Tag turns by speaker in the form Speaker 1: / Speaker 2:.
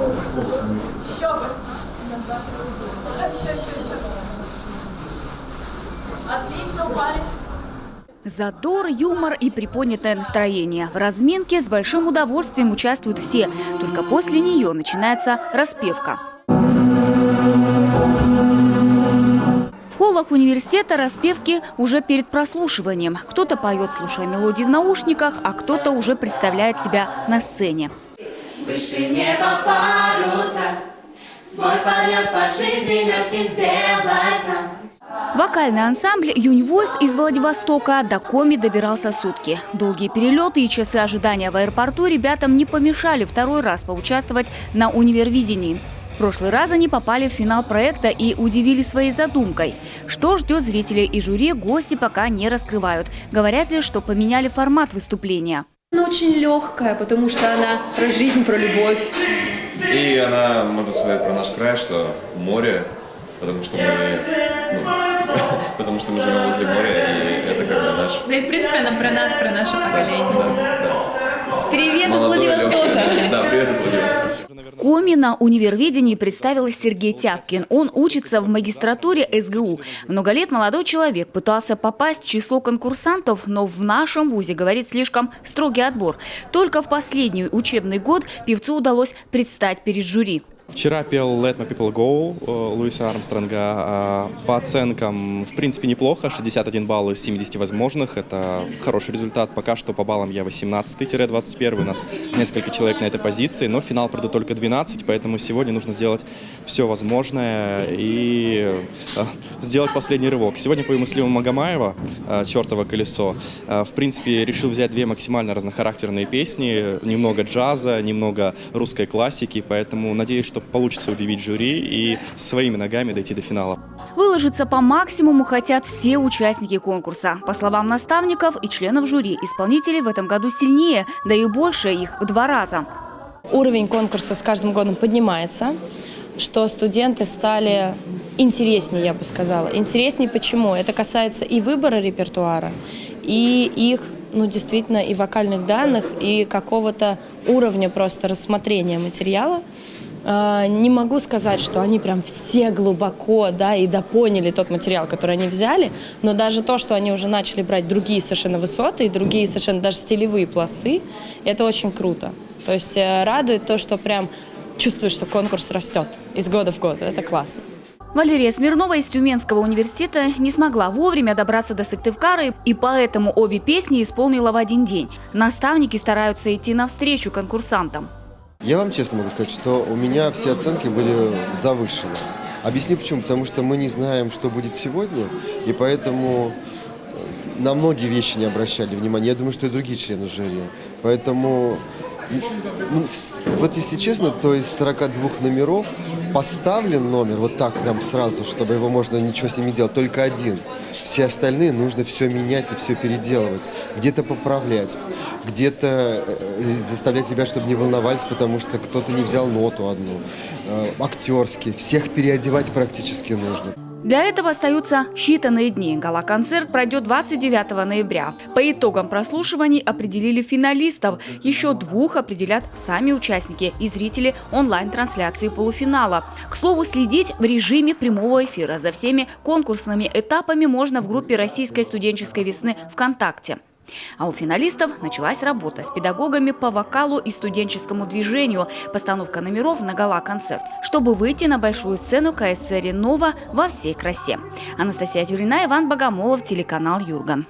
Speaker 1: Еще бы. Еще. Отлично, упали.
Speaker 2: Задор, юмор и приподнятое настроение. В разминке с большим удовольствием участвуют все. Только после нее начинается распевка. В холлах университета распевки уже перед прослушиванием. Кто-то поет, слушая мелодии в наушниках, а кто-то уже представляет себя на сцене.
Speaker 3: Выше неба паруса, свой полет по жизни легким сделай сам.
Speaker 2: Вокальный ансамбль «Юнь-Войс» из Владивостока до Коми добирался сутки. Долгие перелеты и часы ожидания в аэропорту ребятам не помешали второй раз поучаствовать на универвидении. В прошлый раз они попали в финал проекта и удивили своей задумкой. Что ждет зрителей и жюри, гости пока не раскрывают. Говорят лишь, что поменяли формат выступления.
Speaker 4: Она очень легкая, потому что она про жизнь, про любовь.
Speaker 5: И она, можно сказать, про наш край, что море, потому что мы живем возле моря, и это как бы наш...
Speaker 1: Да и в принципе она про нас, про наше поколение.
Speaker 4: Привет из Владивостока!
Speaker 5: Да, привет из Владивостока.
Speaker 2: Коми на универвидении представил Сергей Тяпкин. Он учится в магистратуре СГУ. Много лет молодой человек пытался попасть в число конкурсантов, но в нашем вузе, говорит, слишком строгий отбор. Только в последний учебный год певцу удалось предстать перед жюри.
Speaker 6: Вчера пел «Let My People Go» Луиса Армстронга. По оценкам, в принципе, неплохо. 61 балл из 70 возможных. Это хороший результат. Пока что по баллам я 18-21. У нас несколько человек на этой позиции. Но в финал придут только 12. Поэтому сегодня нужно сделать все возможное и сделать последний рывок. Сегодня пою Муслима Магомаева «Чертово колесо». В принципе, решил взять две максимально разнохарактерные песни. Немного джаза, немного русской классики. Поэтому надеюсь, что получится удивить жюри и своими ногами дойти до финала.
Speaker 2: Выложиться по максимуму хотят все участники конкурса. По словам наставников и членов жюри, исполнителей в этом году сильнее, да и больше их в 2 раза.
Speaker 7: Уровень конкурса с каждым годом поднимается, что студенты стали интереснее, я бы сказала. Интереснее почему? Это касается и выбора репертуара, и их, действительно, и вокальных данных, и какого-то уровня просто рассмотрения материала. Не могу сказать, что они прям все глубоко, и допоняли тот материал, который они взяли, но даже то, что они уже начали брать другие совершенно высоты и другие совершенно даже стилевые пласты, это очень круто. То есть радует то, что прям чувствуешь, что конкурс растет из года в год. Это классно.
Speaker 2: Валерия Смирнова из Тюменского университета не смогла вовремя добраться до Сыктывкара, и поэтому обе песни исполнила в один день. Наставники стараются идти навстречу конкурсантам.
Speaker 8: Я вам честно могу сказать, что у меня все оценки были завышены. Объясню почему. Потому что мы не знаем, что будет сегодня, и поэтому на многие вещи не обращали внимания. Я думаю, что и другие члены жюри. Поэтому, вот если честно, то из 42 номеров поставлен номер вот так прям сразу, чтобы его можно ничего с ним не делать, только один. Все остальные нужно все менять и все переделывать. Где-то поправлять, где-то заставлять ребят, чтобы не волновались, потому что кто-то не взял ноту одну. Актерски. Всех переодевать практически нужно.
Speaker 2: Для этого остаются считанные дни. Гала-концерт пройдет 29 ноября. По итогам прослушиваний определили финалистов. Еще 2 определят сами участники и зрители онлайн-трансляции полуфинала. К слову, следить в режиме прямого эфира за всеми конкурсными этапами можно в группе «Российской студенческой весны» ВКонтакте. А у финалистов началась работа с педагогами по вокалу и студенческому движению, постановка номеров на гала-концерт, чтобы выйти на большую сцену КСЦ «Ренова» во всей красе. Анастасия Тюрина, Иван Богомолов, телеканал «Юрган».